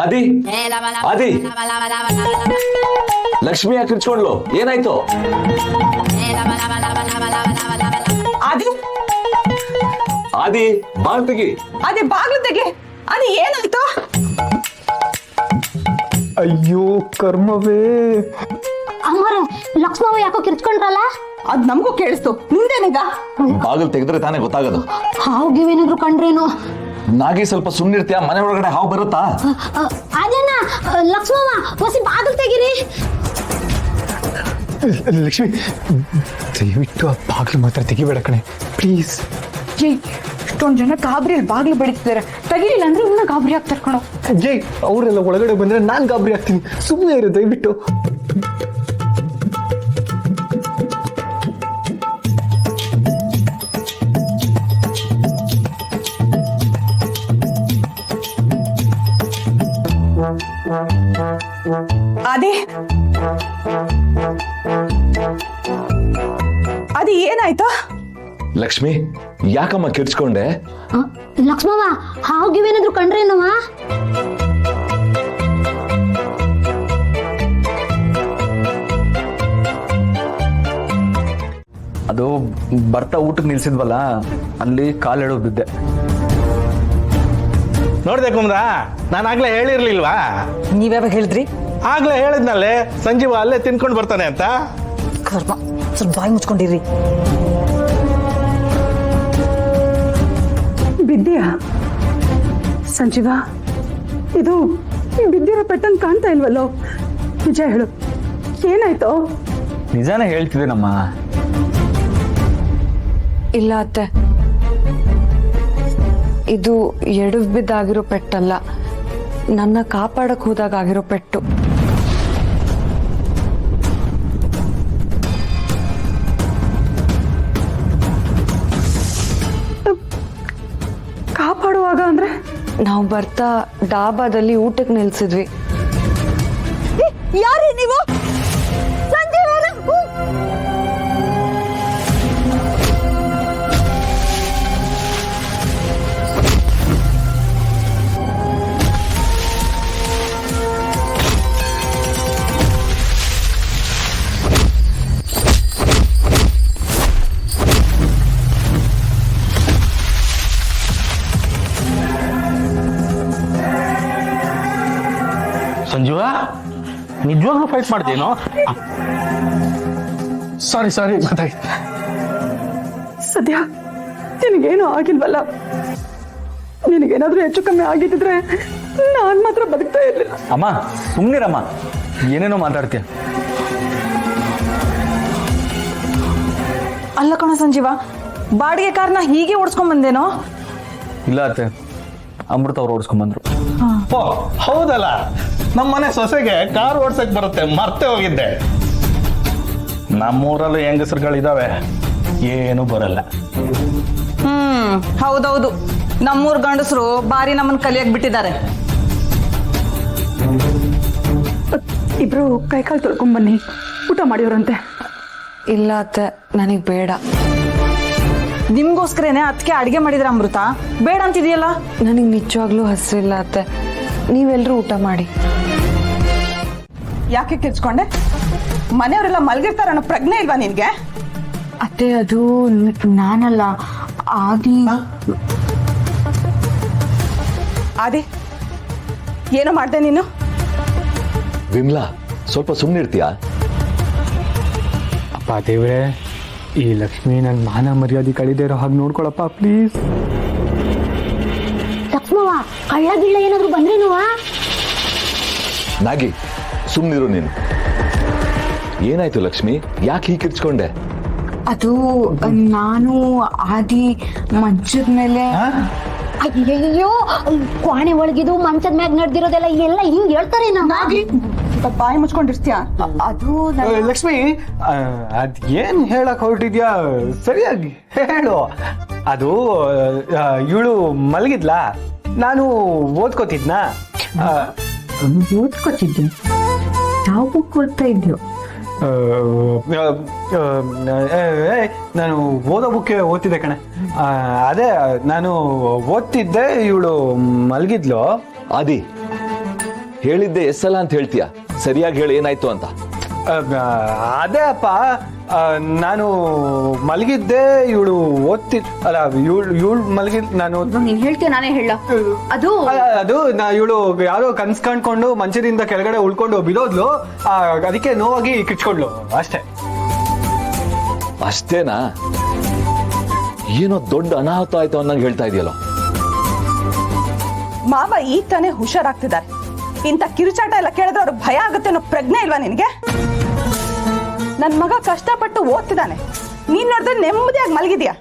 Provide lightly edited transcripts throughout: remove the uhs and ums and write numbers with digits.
ಆದಿ ಆದಿ ಲಕ್ಷ್ಮಿ ಯಾಕೆ ಕಿರ್ಚ್ಕೊಂಡ್ಲು? ಏನಾಯ್ತು? ಆದಿ ಆದಿ ಬಾಳ್ ತೆಗಿ. ಅದೇ ಬಾಗ್ಲು ತೆಗೆ. ಅದೇ ಏನಾಯ್ತು? ಅಯ್ಯೋ ಕರ್ಮವೇ. ಅಮ್ಮರ ಲಕ್ಷ್ಮವ್ವ ಯಾಕೋ ಕಿರ್ಚ್ಕೊಂಡ್ರಲ್ಲ? ಅದ್ ನಮಗೂ ಕೇಳಿಸ್ತು. ನಿಂದೇನೀಗ? ಬಾಗಿಲು ತೆಗೆದ್ರೆ ತಾನೇ ಗೊತ್ತಾಗೋದು. ಹಾವುಗಿವೇನಾದ್ರು ಕಂಡ್ರೇನು? ನಾಗಿ ಸ್ವಲ್ಪ ಸುಮ್ನಿರ್ತೀಯ? ಮನೆ ಒಳಗಡೆ ಹಾವು ಬರುತ್ತಾ? ಅದೇನ ಲಕ್ಷ್ಮವ್ವ ಹೊಸಿ ಬಾಗಿಲು ತೆಗಿರಿ. ಲಕ್ಷ್ಮಿ ದಯವಿಟ್ಟು ಆ ಬಾಗ್ಲು ಮಾತ್ರ ತೆಗಿಬೇಡ ಕಣೆ ಪ್ಲೀಸ್. ಇಷ್ಟೊಂದ್ ಜನ ಗಾಬರಿಯಲ್ಲಿ ಬಾಗ್ಲು ಬಡಿತಿದ್ದಾರೆ. ತೆಗಿಲಿಲ್ಲ ಅಂದ್ರೆ ಇನ್ನ ಗಾಬರಿ ಆಗ್ತಾರೆ ಕಣೋ. ಜೈ ಅವರೆಲ್ಲ ಒಳಗಡೆ ಬಂದ್ರೆ ನಾನ್ ಗಾಬರಿ ಆಗ್ತೀನಿ. ಸುಮ್ಮನೆ ಇರು ದಯವಿಟ್ಟು. ಅದೇ ಅದೇ ಏನಾಯ್ತು? ಲಕ್ಷ್ಮಿ ಯಾಕಮ್ಮ ಕಿರ್ಚ್ಕೊಂಡೆ? ಲಕ್ಷ್ಮವ್ವ ಹಾವುಗಿವೇನಾದ್ರು ಕಂಡ್ರೇನವ? ಅದು ಬರ್ತಾ ಊಟಕ್ಕೆ ನಿಲ್ಸಿದ್ವಲ್ಲ, ಅಲ್ಲಿ ಕಾಲೆಡೋ ಬಿದ್ದೆ. ನೋಡ್ದೆ ಕುಮ್ರ, ನಾನು ಆಗ್ಲೇ ಹೇಳಿರ್ಲಿಲ್ವಾ? ನೀವ್ಯಾವಾಗ ಹೇಳಿದ್ರಿ? ಆಗ್ಲೇ ಹೇಳಿದ್ನಲ್ಲೇ ಸಂಜೀವ ಅಲ್ಲೇ ತಿನ್ಕೊಂಡು ಬರ್ತಾನೆ ಅಂತ. ಕರ್ಮ, ಸ್ವಲ್ಪ ಬಾಯಿ ಮುಚ್ಕೊಂಡಿರಿ. ಬಿದ್ದಿಯಾ ಸಂಜೀವ? ಇದು ಬಿದ್ದಿರೋ ಪೆಟ್ಟಂಗ್ ಕಾಣ್ತಾ ಇಲ್ವಲ್ಲೋ? ನಿಜ ಹೇಳು, ಏನಾಯ್ತು? ನಿಜಾನೇ ಹೇಳ್ತಿದ್ದೇನಮ್ಮ. ಇಲ್ಲ ಅತ್ತೆ, ಇದು ಎಡವ್ ಬಿದ್ದಾಗಿರೋ ಪೆಟ್ಟಲ್ಲ, ನನ್ನ ಕಾಪಾಡಕ್ ಹೋದಾಗ ಆಗಿರೋ ಪೆಟ್ಟು. ಕಾಪಾಡುವಾಗ ಅಂದ್ರೆ? ನಾವು ಬರ್ತಾ ಡಾಬಾದಲ್ಲಿ ಊಟಕ್ಕೆ ನಿಲ್ಸಿದ್ವಿ. ಯಾರೇ ನೀವು? ಸಂಜೀವ ನಿಜವಾಗ್ಲೂ ಫೈಟ್ ಮಾಡ್ತೀನೋ? ಸಾರಿ ಗೊತ್ತಾಯ್ತು. ಸದ್ಯ ನಿನಗೇನು ಆಗಿಲ್ವಲ್ಲ? ನಿನಗೇನಾದ್ರೂ ಹೆಚ್ಚು ಕಮ್ಮಿ ಆಗಿದ್ರೆ ನಾನ್ ಮಾತ್ರ ಬದುಕ್ತಾ ಇರ್ಲಿಲ್ಲ. ಅಮ್ಮ ಸುಮ್ನಿರಮ್ಮ, ಏನೇನೋ ಮಾತಾಡ್ತೀಯ. ಅಲ್ಲ ಕಣ ಸಂಜೀವ, ಬಾಡಿಗೆ ಕಾರ್ನ ಹೀಗೆ ಓಡಿಸ್ಕೊಂಡ್ ಬಂದೇನೋ? ಇಲ್ಲ ಅತ್ತೆ, ಅಮೃತ ಅವ್ರು ಓಡಿಸ್ಕೊಂಡ್ಬಂದ್ರು. ಓ ಹೌದಲ್ಲ, ನಮ್ಮನೆ ಸೊಸೆಗೆ ಕಾರ್ ಓಡ್ಸಕ್ ಬರುತ್ತೆ, ಮರ್ತೆ ಹೋಗಿದ್ದೆ. ನಮ್ಮೂರಲ್ಲೂ ಹೆಂಗಸರುಗಳಿದಾವೆ, ಏನು ಬರಲ್ಲ. ಹೌದೌದು, ನಮ್ಮೂರ್ ಗಂಡಸರು ಬಾರಿ ನಮ್ಮನ್ ಕಲಿಯಕ್ ಬಿಟ್ಟಿದ್ದಾರೆ. ಇಬ್ರು ಕೈಕಾಲು ತೊಳ್ಕೊಂಡ್ ಬನ್ನಿ, ಊಟ ಮಾಡಿವ್ರಂತೆ. ಇಲ್ಲ ಅತ್ತೆ, ನನಗ್ ಬೇಡ. ನಿಮ್ಗೋಸ್ಕರನೇ ಅದಕ್ಕೆ ಅಡಿಗೆ ಮಾಡಿದ್ರ ಅಮೃತ, ಬೇಡ ಅಂತಿದೆಯಲ್ಲ? ನನಗ್ ನಿಜವಾಗ್ಲೂ ಹಸಿರಿಲ್ಲ ಅತ್ತೆ, ನೀವೆಲ್ರೂ ಊಟ ಮಾಡಿ. ಯಾಕೆ ಕಿರ್ಚ್ಕೊಂಡೆ? ಮನೆಯವರೆಲ್ಲ ಮಲ್ಗಿರ್ತಾರ ಅನ್ನೋ ಪ್ರಜ್ಞೆ ಇಲ್ವಾ ನಿನ್ಗೆ? ಅತ್ತೆ ಅದು ನಾನಲ್ಲ, ಆದಿ. ಆದಿ, ಏನು ಮಾಡ್ದೆ ನೀನು? ವಿಮ್ಲಾ ಸ್ವಲ್ಪ ಸುಮ್ನಿರ್ತೀಯಾ? ಅಪ್ಪ ದೇವ್ರೆ, ಈ ಲಕ್ಷ್ಮಿ ನನ್ ಮಾನ ಮರ್ಯಾದೆ ಕಳಿದೇ ಇರೋ ಹಾಗೆ ನೋಡ್ಕೊಳಪ್ಪ ಪ್ಲೀಸ್. ಲಕ್ಷ್ಮವ್ವ ಕಳ್ಳ ಗಿಳ್ಳ ಏನಾದ್ರು ಬಂದ್ರೇನುವ? ನಾಗಿ ಸುಮ್ನಿರು ನೀನು. ಏನಾಯ್ತು ಲಕ್ಷ್ಮಿ, ಯಾಕೆ ಹೀಗೆ ಕಿರ್ಚ್ಕೊಂಡೆ? ಅದು ನಾನು ಆದಿ ಮಂಚದ ಮೇಲೆ. ಅಯ್ಯಯ್ಯೋ, ಕ್ವಾಣೆ ಒಳಗಿದು ಮಂಚದ ಮ್ಯಾಗ ನಡೆದಿರೋದೆಲ್ಲ ಎಲ್ಲ ಹಿಂಗ್ ಹೇಳ್ತಾರೆ. ಬಾಯಿ ಮುಚ್ಕೊಂಡಿರ್ತೀಯ? ಅದು ಲಕ್ಷ್ಮಿ, ಅದ್ ಏನ್ ಹೇಳಕ್ ಹೊರಟಿದ್ಯಾ? ಸರಿಯಾಗಿ ಹೇಳು. ಅದು ಇವಳು ಮಲಗಿದ್ಲಾ, ನಾನು ಓದ್ಕೋತಿದ್ನಾ? ಓದ್ಕೋತಿದ್ದೆ? ಯಾವ ಓದ್ತಾ ಇದ್ಯೋ? ನಾನು ಓದೋ ಬುಕ್ಕೆ ಓದ್ತಿದ್ದೆ ಕಣೆ. ಅದೇ ನಾನು ಓದ್ತಿದ್ದೆ, ಇವಳು ಮಲಗಿದ್ಲು. ಆದಿ ಹೇಳಿದ್ದೆ ಎಸ್ಸಲ್ಲ ಅಂತ ಹೇಳ್ತೀಯ? ಸರಿಯಾಗಿ ಹೇಳಿ ಏನಾಯ್ತು ಅಂತ. ಅದೇ ಅಪ್ಪ, ನಾನು ಮಲಗಿದ್ದೆ, ಇವಳು ಅಲ್ಲ ಇವಳು ಮಲಗಿದ್ ನಾನು ನೀನ್ ಹೇಳ್ತೀಯ ನಾನೇ ಹೇಳ. ಅದು ಅದು ಇವಳು ಯಾರೋ ಕನ್ಸ್ ಕಾಣ್ಕೊಂಡು ಮಂಚದಿಂದ ಕೆಳಗಡೆ ಉಳ್ಕೊಂಡು ಬಿದೋದ್ಲು, ಅದಕ್ಕೆ ನೋವಾಗಿ ಕಿಚ್ಕೊಂಡ್ಲು ಅಷ್ಟೇ. ಅಷ್ಟೇನಾ? ಏನೋ ದೊಡ್ಡ ಅನಾಹುತ ಆಯ್ತು ಅನ್ನಂಗೆ ಹೇಳ್ತಾ ಇದೆಯಲ್ಲ. ಮಾವ ಈಗ ತಾನೇ ಹುಷಾರಾಗ್ತಿದ್ದಾರೆ. ಇಂಥ ಕಿರುಚಾಟ ಎಲ್ಲ ಕೇಳಿದ್ರೆ ಅವ್ರಿಗೆ ಭಯ ಆಗುತ್ತೆ ಅನ್ನೋ ಪ್ರಜ್ಞೆ ಇಲ್ವಾ ನಿನಗೆ? ನನ್ ಮಗ ಕಷ್ಟಪಟ್ಟು ಓದ್ತಿದ್ದಾನೆ, ನೀನ್ ನೋಡಿದ್ರೆ ನೆಮ್ಮದಿಯಾಗಿ ಮಲಗಿದ್ಯಾ.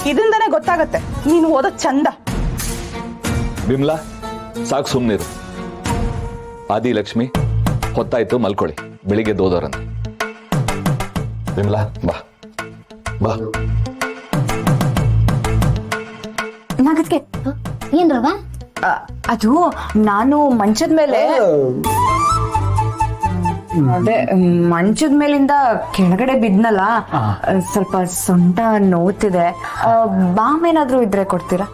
ಇದರಿಂದನೇ ಗೊತ್ತಾಗತ್ತೆ ನೀನು ಓದೋದ್ ಚಂದ. ಬಿಮ್ಲಾ, ಸಾಕು ಸುಮ್ನಿರು. ಆದಿ ಲಕ್ಷ್ಮಿ, ಹೊತ್ತಾಯ್ತು, ಮಲ್ಕೊಳ್ಳಿ, ಬೆಳಿಗ್ಗೆ ಓದೋರಂತ. ಬಿಮ್ಲಾ ಬಾ ಬಾ. ನಾಗತ್ಗೆ ಏನ್ರವ? ಅದು ನಾನು ಮಂಚದ ಮೇಲೆ ಅದೇ ಮಂಚದ ಮೇಲಿಂದ ಕೆಳಗಡೆ ಬಿದ್ನಲ್ಲ, ಸ್ವಲ್ಪ ಸೊಂಟ ನೋವ್ತಿದೆ. ಬಾಮ್ ಏನಾದ್ರೂ ಇದ್ರೆ ಕೊಡ್ತೀರಾ?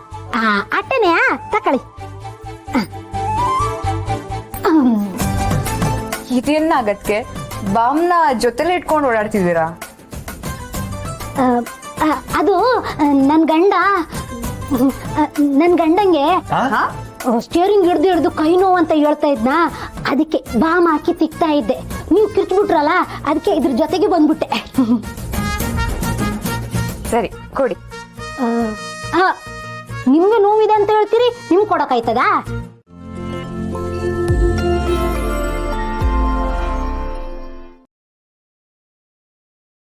ಅಟ್ಟೆನೇ ತಕೊಳ್ಳಿ. ಇದೇನಾಗತ್ಗೆ ಬಾಮ್ನ ಜೊತೆಲೆ ಇಟ್ಕೊಂಡು ಓಡಾಡ್ತಿದ್ದೀರಾ? ಅದು ನನ್ ಗಂಡಂಗೆ ಸ್ಟಿಯರಿಂಗ್ ಹಿಡ್ದು ಕೈ ನೋವು ಅಂತ ಹೇಳ್ತಾ ಇದ್ನ, ಅದಕ್ಕೆ ಬಾಮ್ ಹಾಕಿ ತಿಕ್ತಾ ಇದ್ದೆ. ನೀವು ಕಿರ್ಚ್ಬಿಟ್ರಲ್ಲ, ಅದಕ್ಕೆ ಇದ್ರ ಜೊತೆಗೆ ಬಂದ್ಬಿಟ್ಟೆ. ಸರಿ ಕೊಡಿ. ನಿಮ್ಗೆ ನೋವಿದೆ ಅಂತ ಹೇಳ್ತೀರಿ, ನಿಮ್ಗೆ ಕೊಡಕ್ಕಾಯ್ತದಾ?